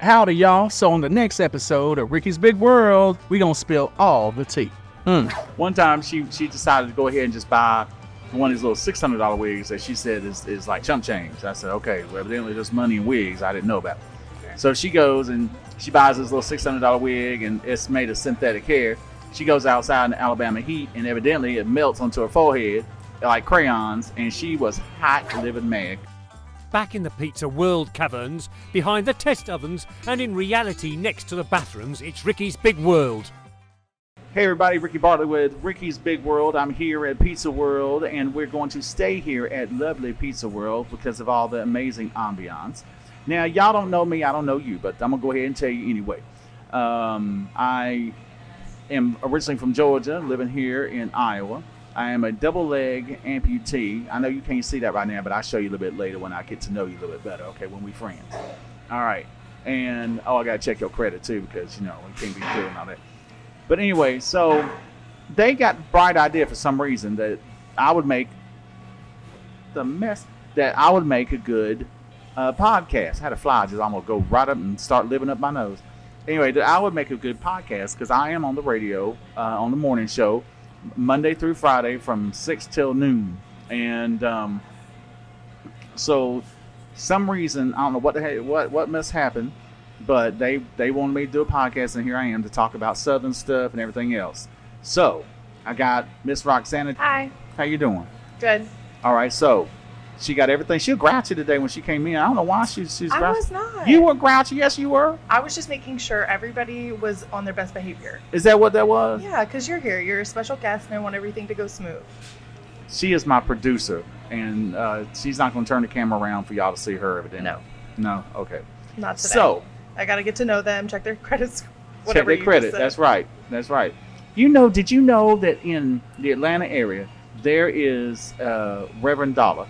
Howdy, y'all. So on the next episode of Ricky's Big World, we gonna spill all the tea. One time she decided to go ahead and just buy one of these little $600 wigs that she said is like chump change. I said, okay, well, evidently there's money in wigs I didn't know about. So she goes and she buys this little $600 wig, and it's made of synthetic hair. She goes outside in the Alabama heat, and evidently it melts onto her forehead like crayons, and she was hot living mad. Back in the pizza world caverns, behind the test ovens, and in reality next to the bathrooms, it's Ricky's Big World. Hey everybody, Ricky Bartlett with Ricky's Big World. I'm here at Pizza World, and we're going to stay here at lovely Pizza World because of all the amazing ambiance. Now, y'all don't know me, I don't know you, but I'm going to go ahead and tell you anyway. I am originally from Georgia, living here in Iowa. I am a double leg amputee. I know you can't see that right now, but I'll show you a little bit later when I get to know you a little bit better, okay, when we friends. All right. And, I got to check your credit, too, because, we can't be doing all that. But anyway, so they got the bright idea for some reason that I would make a good podcast. I had a fly just almost go right up and start living up my nose. Anyway, that I would make a good podcast because I am on the radio on the morning show Monday through Friday from 6 till noon. And so some reason, I don't know what must happen, but they wanted me to do a podcast, and here I am to talk about Southern stuff and everything else. So I got Miss Roxana. Hi. How you doing? Good. All right, so she got everything. She was grouchy today when she came in. I don't know why she's grouchy. I was not. You were grouchy. Yes, you were. I was just making sure everybody was on their best behavior. Is that what that was? Yeah, because you're here. You're a special guest, and I want everything to go smooth. She is my producer, and she's not going to turn the camera around for y'all to see her, evidently. No? Okay. Not today. So I got to get to know them, check their credits, check their credit. That's right. That's right. Did you know that in the Atlanta area, there is Reverend Dollar,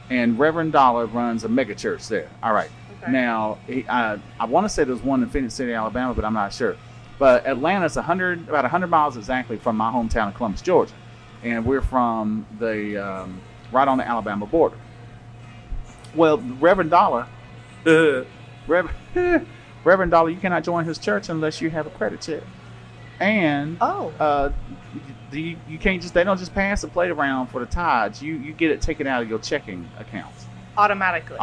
and Reverend Dollar runs a mega church there. All right. Okay. Now, I want to say there's one in Phoenix City, Alabama, but I'm not sure. But Atlanta's about 100 miles exactly from my hometown of Columbus, Georgia. And we're from the right on the Alabama border. Well, Reverend Dollar, Reverend Dollar, you cannot join his church unless you have a credit check. And you can't they don't just pass the plate around for the tithes. You get it taken out of your checking accounts. Automatically.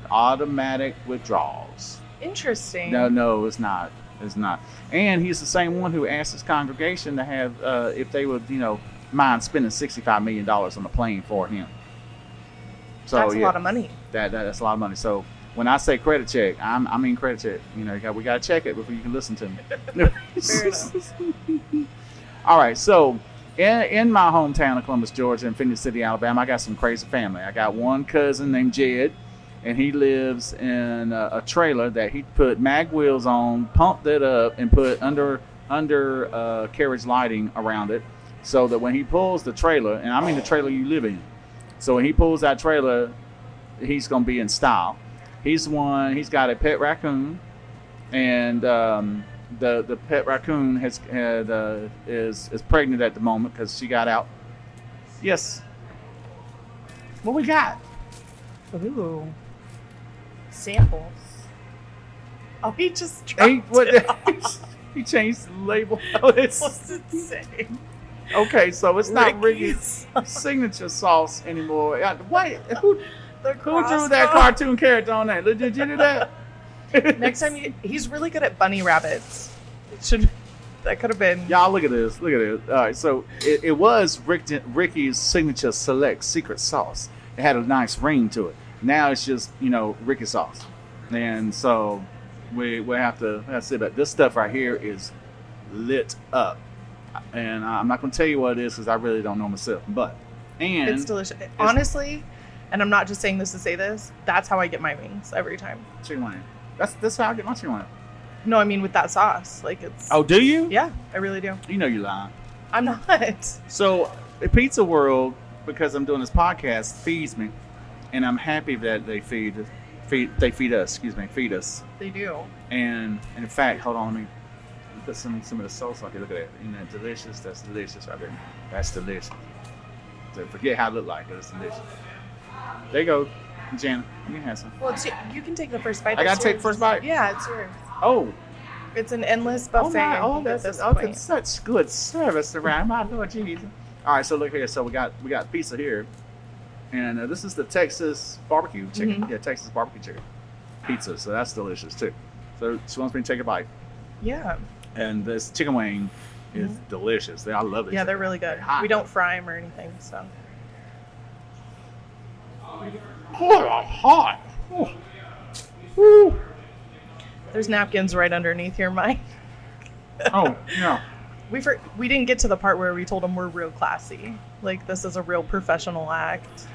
Automatic withdrawals. Interesting. No, it's not. It's not. And he's the same one who asked his congregation to have, if they would, mind spending $65 million on a plane for him. So that's a lot of money. That's a lot of money. So when I say credit check, I mean credit check. We got to check it before you can listen to me. Fair enough. All right. So in my hometown of Columbus, Georgia, and Phoenix City, Alabama, I got some crazy family. I got one cousin named Jed, and he lives in a trailer that he put mag wheels on, pumped it up, and put under carriage lighting around it, so that when he pulls the trailer, and I mean the trailer you live in, so when he pulls that trailer, he's gonna be in style. He's got a pet raccoon, and the pet raccoon is pregnant at the moment because she got out. Yes. What we got? Ooh. Samples. Oh, he just dropped He changed the label. What's it say? Okay, so it's not Ricky's signature sauce anymore. Wait, who drew that code. cartoon character on that? Did you do that? Next time, he's really good at bunny rabbits. That could have been. Y'all, look at this. All right, so it was Ricky's signature select secret sauce. It had a nice ring to it. Now it's just Ricky sauce, and so we have to say that this stuff right here is lit up. And I'm not going to tell you what it is because I really don't know myself. And it's delicious. Honestly, and I'm not just saying this to say this, that's how I get my wings every time. Chicken wing. That's how I get my chicken wing. No, I mean with that sauce. Like it's. Oh, do you? Yeah, I really do. You're lying. I'm not. So, the Pizza World, because I'm doing this podcast, feeds me. And I'm happy that they feed us. They do. And in fact, hold on, let me put some of the sauce on here. Look at that. Isn't that delicious? That's delicious right there. That's delicious. So forget how it looked like, but it's delicious. There you go. Jana, you can have some. Well, you can take the first bite. I gotta That's take yours. the first bite? Yeah, it's yours. Oh. It's an endless buffet. That's such good service around my Lord Jesus. All right, so look here. So we got pizza here, and this is the Texas barbecue chicken. Mm-hmm. Yeah, Texas barbecue chicken pizza. So that's delicious too. So she wants me to take a bite, Yeah. and this chicken wing is delicious. I love it. Yeah, they're really good. We don't fry them or anything, so. Oh, hot. Oh. Woo. There's napkins right underneath your mic. Oh, yeah. We didn't get to the part where we told them we're real classy. Like, this is a real professional act.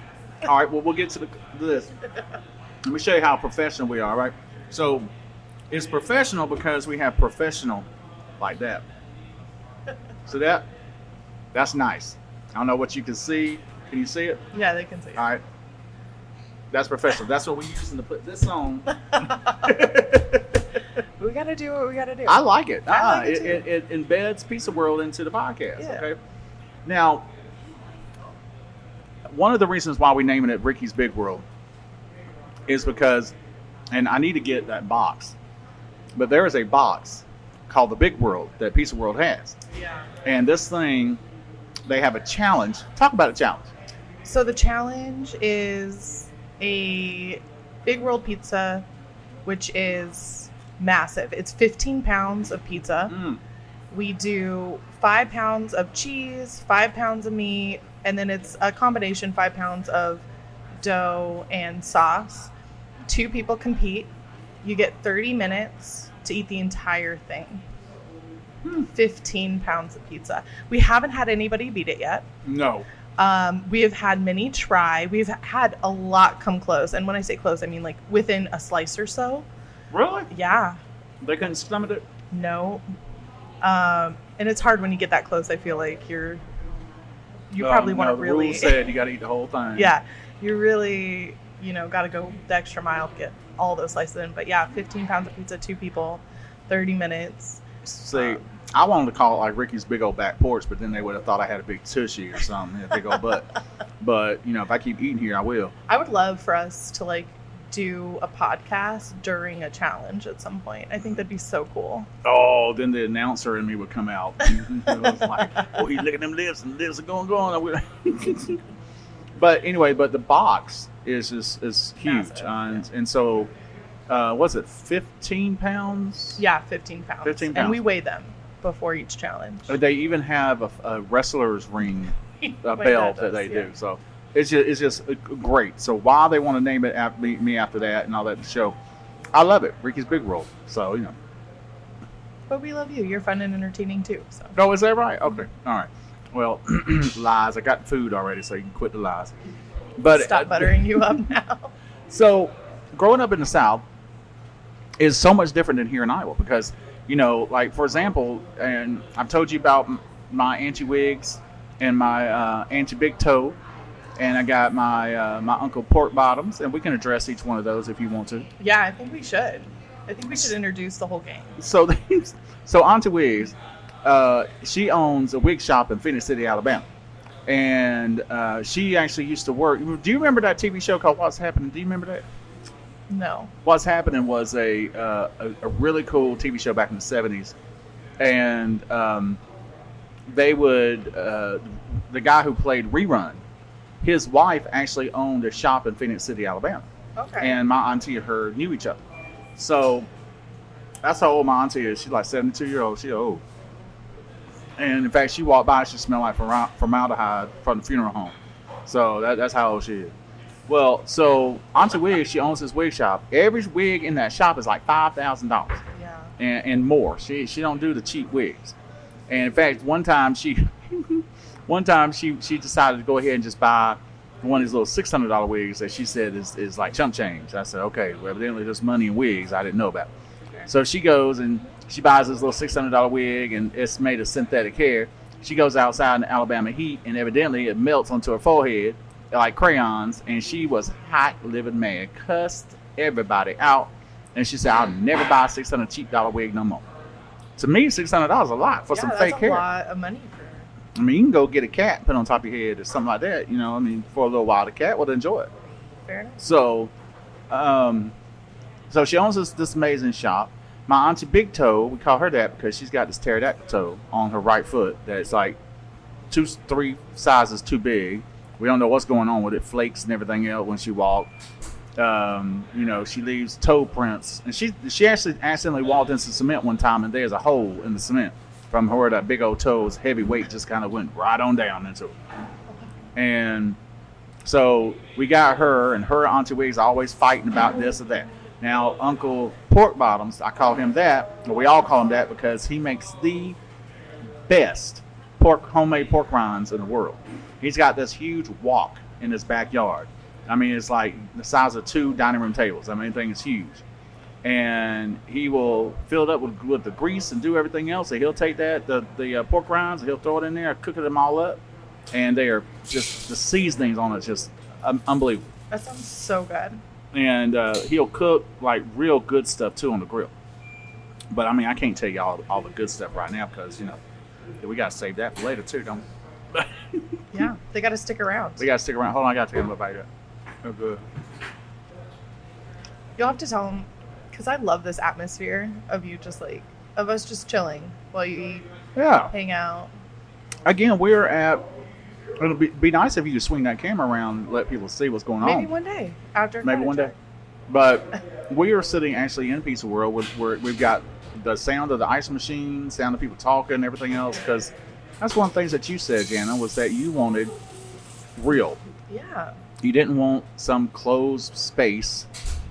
All right, well, we'll get to this. Let me show you how professional we are, right? So, it's professional because we have professional like that. So that's nice. I don't know what you can see. Can you see it? Yeah, they can see it. All right. That's professional. That's what we're using to put this on. We got to do what we got to do. I like it. I like it too. It embeds Pizza World into the podcast. Yeah. Okay. Now, one of the reasons why we naming it Ricky's Big World is because, and I need to get that box, but there is a box called the Big World that Pizza World has. Yeah. And this thing, they have a challenge. Talk about a challenge. So the challenge is a Big World pizza, which is massive. It's 15 pounds of pizza. We do 5 pounds of cheese, 5 pounds of meat, and then it's a combination 5 pounds of dough and sauce. 2 people compete. You get 30 minutes to eat the entire thing. 15 pounds of pizza. We haven't had anybody beat it yet. No. We have had many try. We've had a lot come close. And when I say close, I mean like within a slice or so. Really? Yeah. They couldn't stomach it? No. And it's hard when you get that close. I feel like you probably want to the really. rule said you got to eat the whole thing. Yeah. You really, got to go the extra mile to get all those slices in. But yeah, 15 pounds of pizza, 2 people, 30 minutes. See, I wanted to call it like Ricky's big old back porch, but then they would have thought I had a big tushy or something, a big old butt. But, if I keep eating here, I will. I would love for us to do a podcast during a challenge at some point. I think that'd be so cool. Oh, then the announcer in me would come out. It was like, oh, he's licking them lips and lips are going. But anyway, the box is huge. Massive, And so, what's it, 15 pounds? Yeah, 15 pounds. 15 pounds. And we weigh them before each challenge. They even have a wrestler's ring My belt dad that they does, do. yeah. So it's just great. So why they want to name it after me after that and all that show, I love it. Ricky's Big World. So But we love you. You're fun and entertaining too. So. Oh, is that right? Okay. All right. Well, lies. I got food already, so you can quit the lies. But Stop buttering you up now. So growing up in the South is so much different than here in Iowa because, like for example, and I've told you about my Auntie Wigs and my Auntie Big Toe, and I got my my Uncle Pork Bottoms, and we can address each one of those if you want to. Yeah, I think we should. I think we should introduce the whole gang. So Auntie Wigs, she owns a wig shop in Phoenix City, Alabama. And she actually used to work. Do you remember that TV show called What's Happening? Do you remember that? No. What's Happening was a really cool TV show back in the 70s. And they would, the guy who played Rerun, his wife actually owned a shop in Phoenix City, Alabama. Okay. And my auntie and her knew each other. So that's how old my auntie is. She's like 72-year-old. She's old. And in fact, she walked by, she smelled like formaldehyde from the funeral home. So that's how old she is. Well, so Auntie Wigs, she owns this wig shop. Every wig in that shop is like $5,000 Yeah. and more. She don't do the cheap wigs. And in fact, one time she decided to go ahead and just buy one of these little $600 wigs that she said is like chump change. I said, okay, well, evidently there's money in wigs I didn't know about. Okay. So she goes and she buys this little $600 wig, and it's made of synthetic hair. She goes outside in the Alabama heat, and evidently it melts onto her forehead like crayons, and she was hot living mad, cussed everybody out, and she said, I'll never buy a $600 cheap wig no more. To me, $600 is a lot for some fake hair. Yeah, that's a lot of money for her. I mean, you can go get a cat, put on top of your head or something like that, for a little while. The cat will enjoy it. Fair enough. So, so she owns this amazing shop. My Auntie Big Toe, we call her that because she's got this pterodactyl toe on her right foot that's like 2-3 sizes too big. We don't know what's going on with it, flakes and everything else when she walks. She leaves toe prints, and she actually accidentally walked into cement one time, and there's a hole in the cement from where that big old toe's heavy weight just kind of went right on down into it. And so we got her, and her Auntie Wigs are always fighting about this or that. Now, Uncle Pork Bottoms, I call him that, or we all call him that, because he makes the best homemade pork rinds in the world. He's got this huge wok in his backyard. I mean, it's like the size of 2 dining room tables. I mean, the thing is huge. And he will fill it up with the grease and do everything else. And he'll take the pork rinds, and he'll throw it in there, cook them all up. And they are just, the seasonings on it just unbelievable. That sounds so good. And he'll cook like real good stuff too on the grill. But I mean, I can't tell you all the good stuff right now because, we got to save that for later too, don't we? Yeah, they got to stick around. They got to stick around. Hold on, I got to take a little bite of that. Oh, good. You'll have to tell them, because I love this atmosphere of you of us just chilling while you eat, hang out. Again, it'll be nice if you could swing that camera around and let people see what's going on. Maybe one day after. Maybe one day. But we are sitting actually in Pizza World where we've got the sound of the ice machine, sound of people talking and everything else, because that's one of the things that you said, Jana, was that you wanted real. Yeah. You didn't want some closed space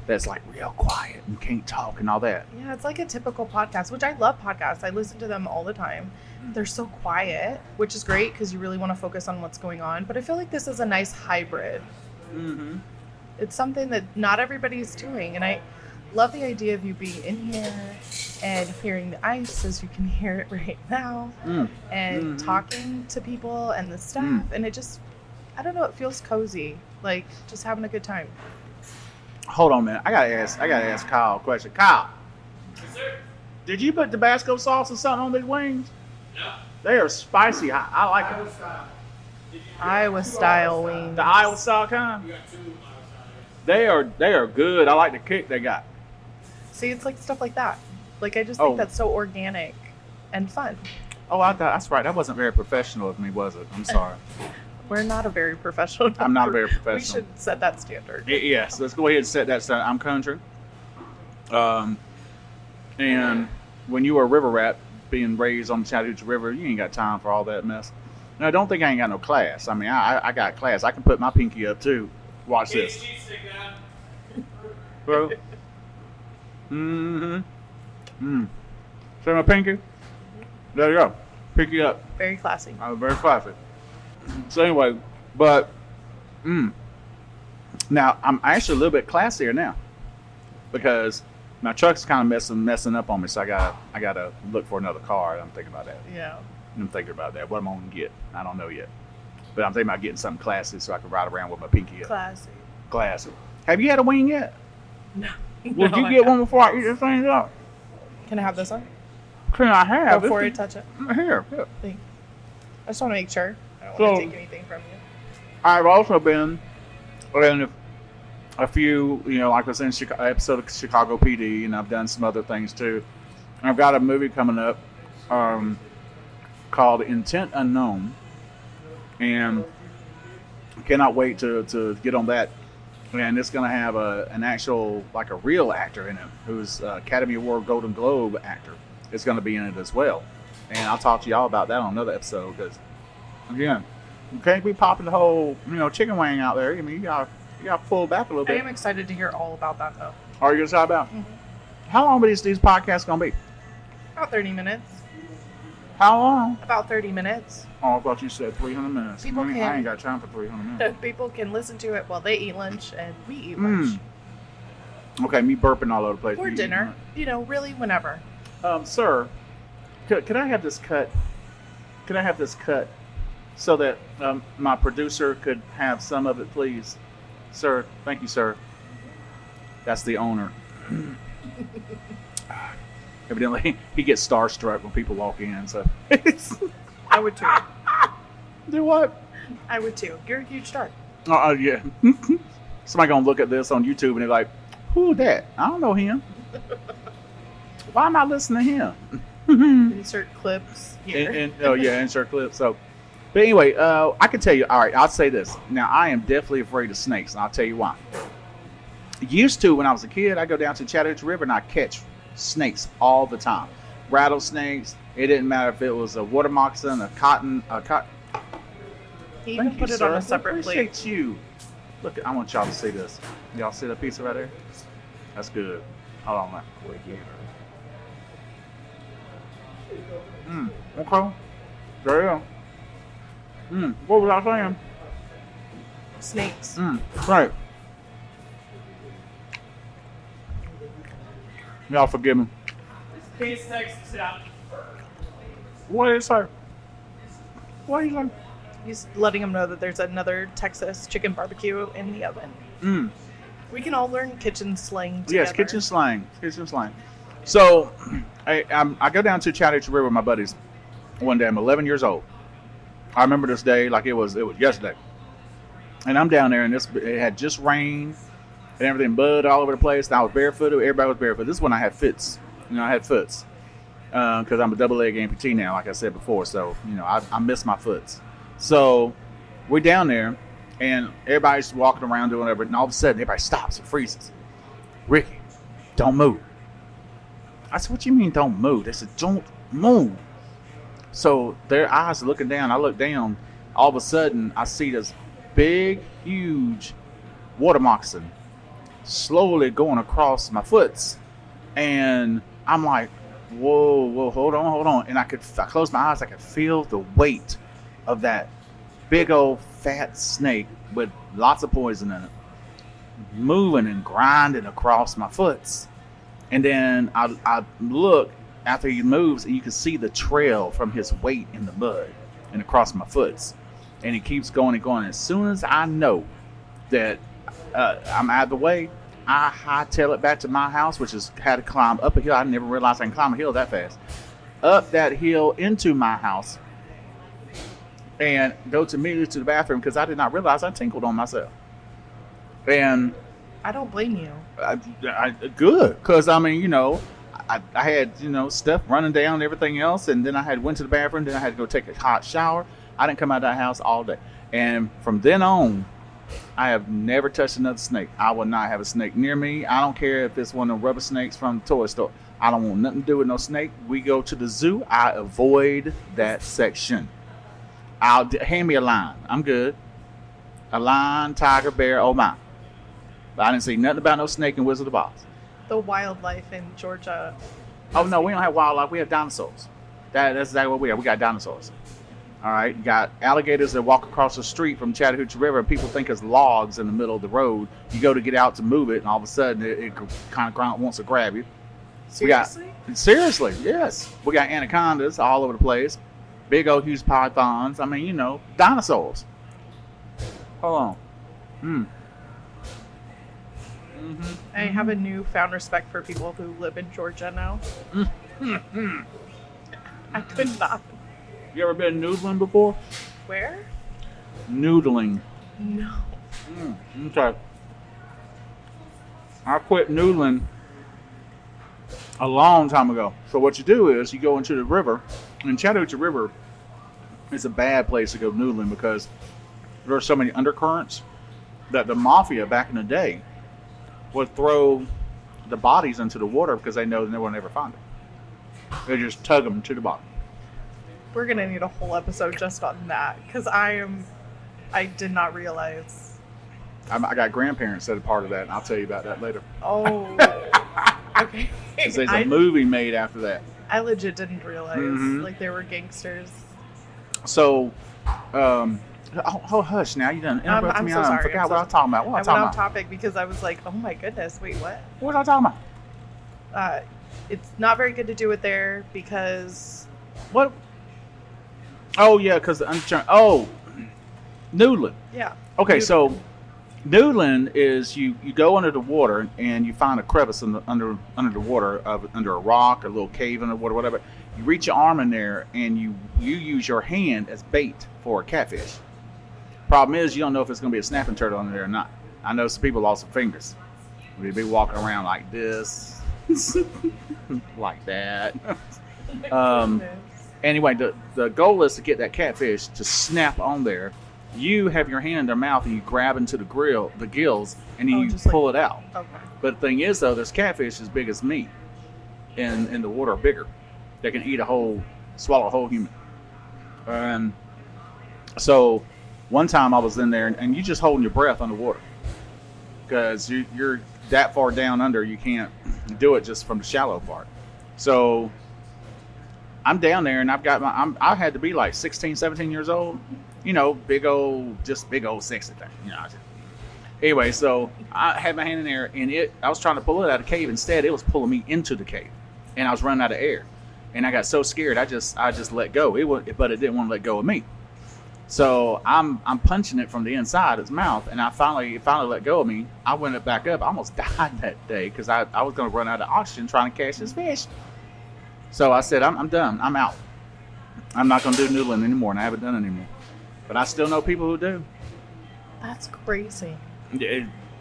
that's like real quiet and can't talk and all that. Yeah, it's like a typical podcast, which I love podcasts. I listen to them all the time. They're so quiet, which is great because you really want to focus on what's going on. But I feel like this is a nice hybrid. Mm-hmm. It's something that not everybody's doing. And I love the idea of you being in here and hearing the ice as you can hear it right now and talking to people and the staff. And it just, I don't know, it feels cozy, like just having a good time. Hold on a minute. I gotta ask Kyle a question. Kyle. Yes, sir. Did you put Tabasco sauce or something on these wings? No. They are spicy. I like it. Iowa style wings. The Iowa style kind? You got 2 Iowa style. They are good. I like the kick they got. See, it's like stuff like that. Like, I just think that's so organic and fun. Oh, that's right. That wasn't very professional of me, was it? I'm sorry. We're not a very professional. I'm not a very professional. We should set that standard. Yes, let's go ahead and set that standard. I'm country. And when you were a river rat, being raised on the Chattahoochee River, you ain't got time for all that mess. And I don't think I ain't got no class. I mean, I got class. I can put my pinky up, too. Watch Get this. his cheek stick down. Bro. See my pinky? There you go. Pinky up. Very classy. I was very classy. So anyway, but now I'm actually a little bit classier now because my truck's kind of messing up on me, so I gotta look for another car. I'm thinking about that. Yeah. I'm thinking about that. What I'm gonna get, I don't know yet, but I'm thinking about getting something classy so I can ride around with my pinky up. Classy. Classy. Have you had a wing yet? No. Would you get one before I eat this thing up? Can I have this one? Can I have Before it? I touch it? Here. Thanks. I just want to make sure. I don't So- want to take anything from you. I've also been in a few, like I was in an episode of Chicago PD, and I've done some other things too. I've got a movie coming up called Intent Unknown, and I cannot wait to get on that. And it's going to have an actual, like a real actor in it, who's Academy Award Golden Globe actor. It's going to be in it as well. And I'll talk to y'all about that on another episode because, again, you can't be popping the whole, chicken wing out there. I mean, you got to pull back a little I bit. am excited to hear all about that, though. Are you excited about? How long are these podcasts going to be? About 30 minutes. How long? About 30 minutes. Oh, I thought you said 300 minutes. People I can- ain't got time for 300 minutes. People can listen to it while they eat lunch and we eat lunch. Okay, me burping all over the place. Or You dinner. Really whenever. Sir, could I have this cut? Could I have this cut so that my producer could have some of it, please? Sir, thank you, sir. That's the owner. Evidently, he gets starstruck when people walk in. So, I would too. do what? I would too. You're a huge star. Yeah. somebody gonna look at this on YouTube and they're like, "Who that? I don't know him. Why am I listening to him?" Insert clips here. Insert clips. So, but anyway, I can tell you. All right, I'll say this. Now, I am definitely afraid of snakes, and I'll tell you why. Used to, when I was a kid, I go down to Chattahoochee River and I catch snakes all the time. Rattlesnakes. It didn't matter if it was a water moccasin, a cotton. He even put it on a separate plate. Appreciate you. Look, I want y'all to see this. Y'all see that pizza right there? That's good. Hold on, man. Okay. There you go. What was I saying? Snakes. Right. Y'all forgive me. Peace, Texas out. What is it? What is it? He's letting him know that there's another Texas chicken barbecue in the oven. We can all learn kitchen slang together. Yes, kitchen slang. Kitchen slang. So, I go down to Chattahoochee River with my buddies one day. I'm 11 years old. I remember this day like it was yesterday. And I'm down there, and it had just rained, and everything bud all over the place. And I was barefooted. Everybody was barefoot. This is when I had fits. I had foots because I'm a double-leg amputee now, like I said before. So, I miss my foots. So, we're down there, and everybody's walking around doing whatever. And all of a sudden, everybody stops and freezes. Ricky, don't move. I said, what you mean don't move? They said, don't move. So their eyes are looking down. I look down. All of a sudden, I see this big, huge water moccasin slowly going across my foots. And I'm like, whoa, hold on. And I closed my eyes. I could feel the weight of that big old fat snake with lots of poison in it moving and grinding across my foots. And then I look after he moves, and you can see the trail from his weight in the mud and across my foots. And he keeps going and going. As soon as I know that I'm out of the way, I hightail it back to my house, which is had to climb up a hill. I never realized I can climb a hill that fast. Up that hill into my house and go immediately to the bathroom because I did not realize I tinkled on myself. And I don't blame you. Good, because I had stuff running down and everything else, and then I went to the bathroom. Then I had to go take a hot shower. I didn't come out of that house all day, and from then on, I have never touched another snake. I will not have a snake near me. I don't care if it's one of the rubber snakes from the toy store. I don't want nothing to do with no snake. We go to the zoo. I avoid that section. Hand me a lion. I'm good. A lion, tiger, bear, oh my. But I didn't see nothing about no snake in Wizard of Oz. The wildlife in Georgia. Oh no, we don't have wildlife. We have dinosaurs. That's exactly what we have. We got dinosaurs. All right, you got alligators that walk across the street from Chattahoochee River, and people think it's logs in the middle of the road. You go to get out to move it, and all of a sudden it kind of wants to grab you. Seriously? Seriously, yes. We got anacondas all over the place. Big old huge pythons. Dinosaurs. Hold on. I have a newfound respect for people who live in Georgia now. I could not. You ever been noodling before? Where? Noodling. No. Okay. I quit noodling a long time ago. So what you do is you go into the river, and Chattahoochee River is a bad place to go noodling because there are so many undercurrents that the mafia back in the day would throw the bodies into the water because they know no one will ever find them. They just tug them to the bottom. We're going to need a whole episode just on that because I did not realize. I got grandparents that are part of that, and I'll tell you about that later. Oh. Okay. Because there's a movie made after that. I legit didn't realize like they were gangsters. So, hush now. You done interrupted I'm me. so I sorry. forgot what I was talking about. I went off topic because I was like, oh my goodness, wait, what? What was I talking about? It's not very good to do it there because... What? Oh, yeah, because noodling. Yeah. Okay, so noodling is you go under the water and you find a crevice under the water, under a rock, a little cave in the water, whatever. You reach your arm in there and you use your hand as bait for a catfish. Problem is you don't know if it's going to be a snapping turtle under there or not. I know some people lost some fingers. We'd be walking around like this, like that. Anyway, the goal is to get that catfish to snap on there. You have your hand in their mouth and you grab into the gills, and then you just pull it out. Okay. But the thing is, though, there's catfish as big as me in the water, bigger. They can swallow a whole human. So one time I was in there, and you just holding your breath underwater because you're that far down under, you can't do it just from the shallow part. So I'm down there, and I had to be like 16, 17 years old. Big old sexy thing. Anyway, so I had my hand in there, and I was trying to pull it out of the cave. Instead, it was pulling me into the cave, and I was running out of air. And I got so scared, I just let go. But it didn't want to let go of me. So I'm punching it from the inside its mouth, and it finally let go of me. I went back up. I almost died that day because I was going to run out of oxygen trying to catch this fish. So I said, I'm done. I'm out. I'm not going to do noodling anymore, and I haven't done it anymore. But I still know people who do. That's crazy.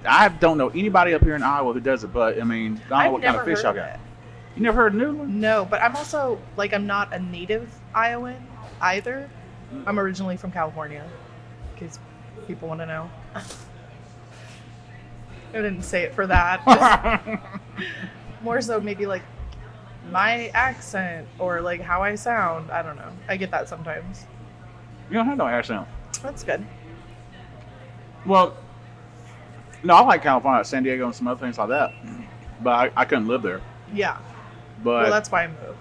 I don't know anybody up here in Iowa who does it, but I mean, I don't know what kind of fish y'all got. You never heard of noodling? No, but I'm also, I'm not a native Iowan either. I'm originally from California, in case people want to know. I didn't say it for that. Just more so maybe my accent or how I sound. I don't know. I get that sometimes. You don't have no accent. That's good. Well, no, I like California, San Diego, and some other things like that. But I couldn't live there. Yeah. But well, that's why I moved.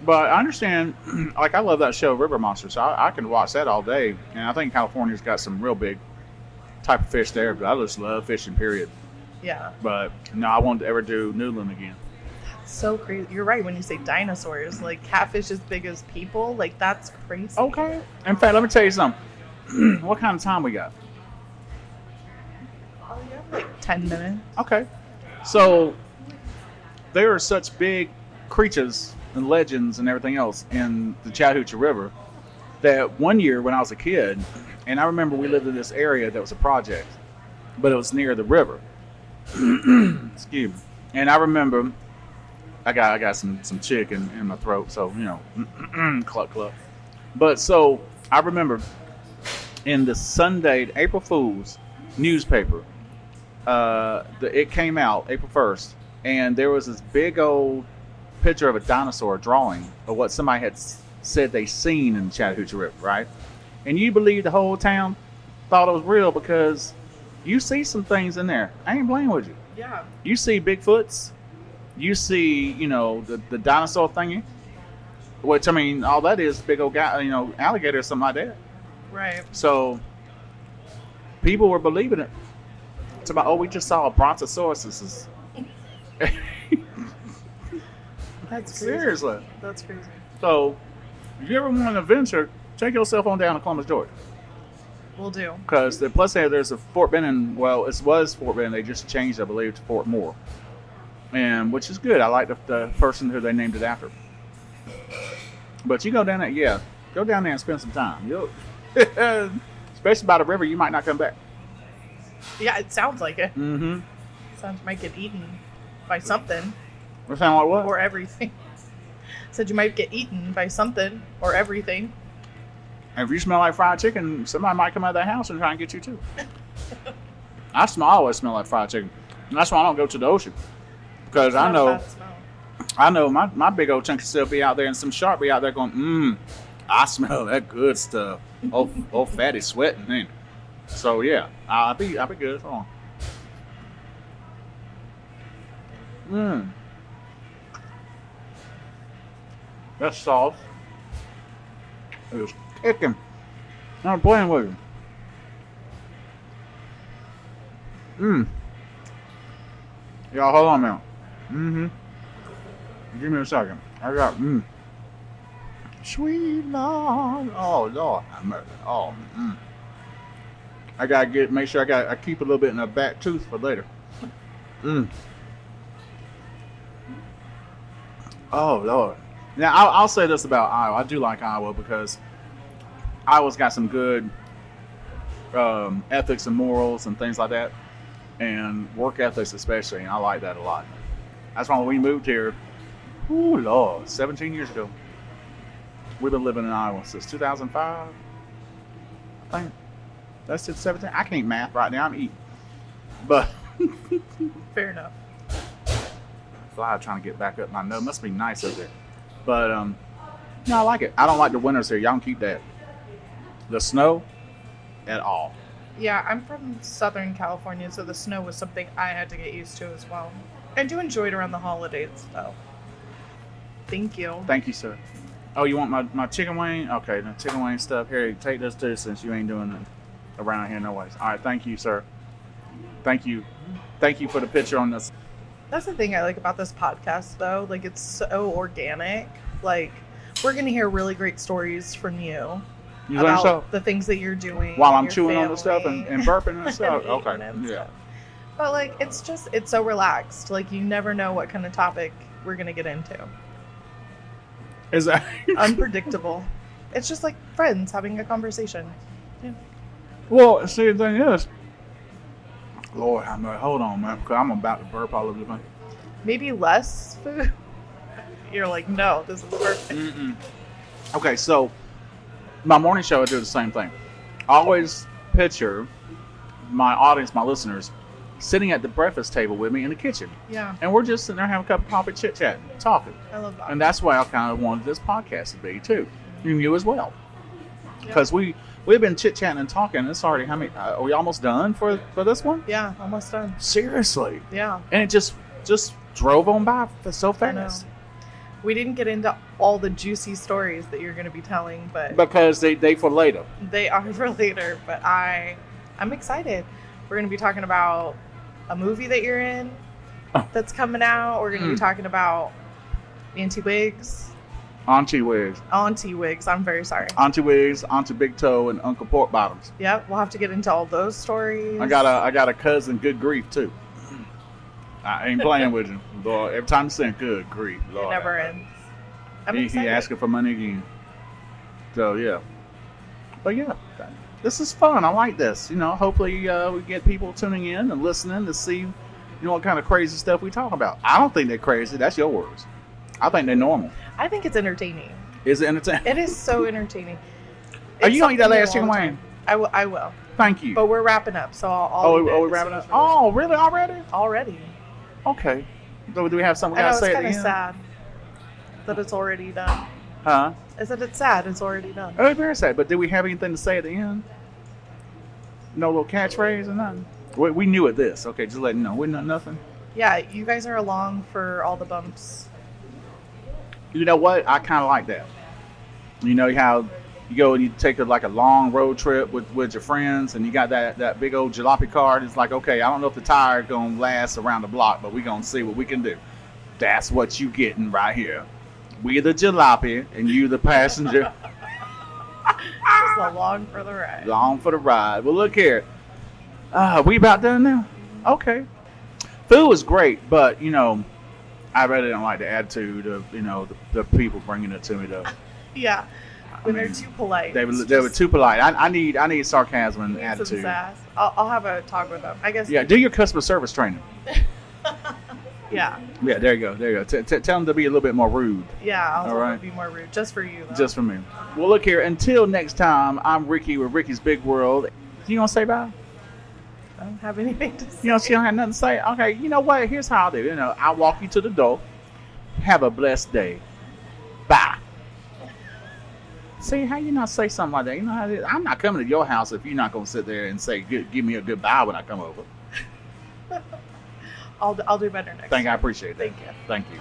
But I understand, I love that show, River Monsters. So I can watch that all day. And I think California's got some real big type of fish there. But I just love fishing, period. Yeah. But no, I won't ever do noodling again. That's so crazy. You're right when you say dinosaurs. Catfish as big as people. That's crazy. Okay. In fact, let me tell you something. What kind of time we got? Oh, you have 10 minutes. Okay. So there are such big creatures and legends and everything else in the Chattahoochee River that one year when I was a kid, and I remember we lived in this area that was a project, but it was near the river. Excuse me. And I remember I got some chick in my throat, so cluck cluck. But so I remember in the Sunday April Fool's newspaper, it came out April 1st, and there was this big old picture of a dinosaur drawing of what somebody had said they seen in the Chattahoochee River, right? And you believe the whole town thought it was real because you see some things in there. I ain't playing with you. Yeah. You see Bigfoots. You see, the dinosaur thingy. Which, I mean, all that is big old guy, alligator or something like that. Right. So people were believing it. It's about, we just saw a brontosaurus. That's crazy. Seriously. That's crazy. So, if you ever want an adventure, take yourself on down to Columbus, Georgia. Will do. Because plus there's a Fort Benning. Well, it was Fort Benning. They just changed, I believe, to Fort Moore, and which is good. I like the person who they named it after. But you go down there, go down there and spend some time. Especially by the river, you might not come back. Yeah, it sounds like it. Mm-hmm. Sounds you might get eaten by something. It sound like what? Or everything. Said you might get eaten by something or everything. And if you smell like fried chicken, somebody might come out of that house and try and get you too. I always smell like fried chicken. And that's why I don't go to the ocean. Because I know my big old chunky self be out there and some shark be out there going, I smell that good stuff. Oh fatty sweating, man. So yeah, I'll be good. Hold on. That sauce is kicking. I'm playing with you. Y'all, hold on a minute. Give me a second. I got sweet Lord. Oh Lord, I gotta make sure I keep a little bit in the back tooth for later. Oh Lord. Now I'll say this about Iowa. I do like Iowa because Iowa's got some good ethics and morals and things like that. and work ethics especially, and I like that a lot. That's why when we moved here, ooh, Lord, 17 years ago, we've been living in Iowa since 2005. I think that's it, 17. I can't eat math right now. I'm eating. But Fair enough. fly trying to get back up my nose. Must be nice up there. But no, I like it. I don't like the winters here. Y'all can keep that. The snow at all. Yeah, I'm from Southern California, so the snow was something I had to get used to as well. I do enjoy it around the holidays, though. Thank you. Thank you, sir. Oh, you want my chicken wing? Okay, the chicken wing stuff. Here, take this too, since you ain't doing it around here no ways. All right, thank you, sir. Thank you. Thank you for the picture on this. That's the thing I like about this podcast, though. Like, it's so organic. Like, we're going to hear really great stories from you. You about learn so? the things that you're doing While and I'm your chewing on the stuff family. and burping and stuff? And Okay, eating and yeah. stuff. But, like, it's so relaxed. Like, you never know what kind of topic we're going to get into. Is that Unpredictable. It's just like friends having a conversation. Yeah. Well, see, the thing is, Lord, hold on, man, because I'm about to burp all over the place. Maybe less food. You're like, no, this is perfect. Okay, so my morning show, I do the same thing. I always picture my audience, my listeners, sitting at the breakfast table with me in the kitchen. Yeah, And we're just sitting there having a cup of coffee, chit-chatting, talking. I love that. And that's why I kind of wanted this podcast to be, too. And you as well. Because we've been chit-chatting and talking. It's already, how many, are we almost done for this one? Yeah, almost done. Seriously. Yeah. And it just drove on by so I know. fast. We didn't get into all the juicy stories that you're going to be telling, but Because they for later. they are for later. But I'm excited. We're going to be talking about a movie that you're in that's coming out. We're going to be talking about Auntie Wigs. Auntie Wigs. Auntie Wigs. I'm very sorry. Auntie Wigs, Auntie Big Toe, and Uncle Pork Bottoms. Yep, we'll have to get into all those stories. I got a cousin, Good Grief, too. I ain't playing with him. Lord, every time you say Good Grief, Lord. It never ends. I'm He excited. asking for money again. So, yeah. But, yeah, this is fun. I like this. You know, hopefully we get people tuning in and listening to see, you know, what kind of crazy stuff we talk about. I don't think they're crazy. That's your words. I think they're normal. I think it's entertaining. Is it entertaining? It is so entertaining. Are It's you going to eat that something last new chicken all the wing? time. I will. Thank you. But we're wrapping up, so I'll eat it we as wrapping soon up? as we're Oh, really? Already? done. Already. Okay. So do we have something we I know, got to it's say at kind the of end? sad that it's already done. Huh? I said it's sad it's already done. Oh, very sad. But did we have anything to say at the end? No little catchphrase or nothing? We knew at this. Okay, just letting you know. We're not nothing. Yeah, you guys are along for all the bumps. You know what? I kind of like that. You know how you go and you take a long road trip with your friends, and you got that big old jalopy cart. It's like, okay, I don't know if the tire going to last around the block, but we're going to see what we can do. That's what you getting right here. We the jalopy, and you the passenger. Just along for the ride. Long for the ride. Well, look here. We about done now? Okay. Food was great, but, you know, I really don't like the attitude of, you know, the people bringing it to me, though. Yeah. When mean, they're too polite. They it's were just- too polite. I need sarcasm and need some attitude. sass. I'll have a talk with them. I guess. Yeah, do your customer service training. Yeah. Yeah, there you go. Tell them to be a little bit more rude. Yeah. I'll All tell them right. to be more rude, just for you. Though. Just for me. Well, look here. Until next time, I'm Ricky with Ricky's Big World. You gonna say bye? I don't have anything to say. You know, she don't have nothing to say. Okay, you know what? Here's how I'll do. You know, I'll walk you to the door. Have a blessed day. Bye. See, how you not say something like that? You know how it is? I'm not coming to your house if you're not gonna sit there and say, give me a goodbye when I come over. I'll do better next I time. appreciate that. Thank you. Thank you.